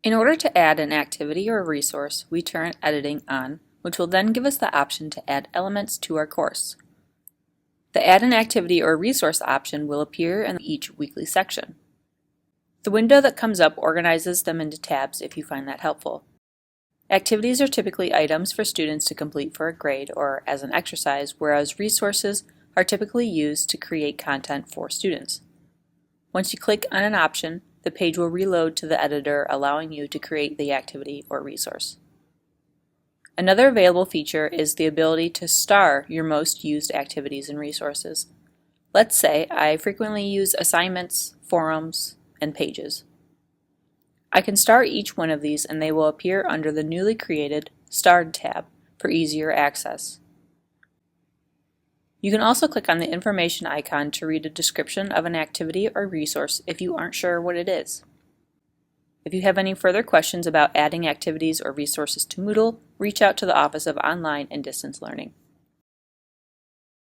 In order to add an activity or resource, we turn Editing on, which will then give us the option to add elements to our course. The Add an Activity or Resource option will appear in each weekly section. The window that comes up organizes them into tabs if you find that helpful. Activities are typically items for students to complete for a grade or as an exercise, whereas resources are typically used to create content for students. Once you click on an option, the page will reload to the editor, allowing you to create the activity or resource. Another available feature is the ability to star your most used activities and resources. Let's say I frequently use assignments, forums, and pages. I can star each one of these and they will appear under the newly created Starred tab for easier access. You can also click on the information icon to read a description of an activity or resource if you aren't sure what it is. If you have any further questions about adding activities or resources to Moodle, reach out to the Office of Online and Distance Learning.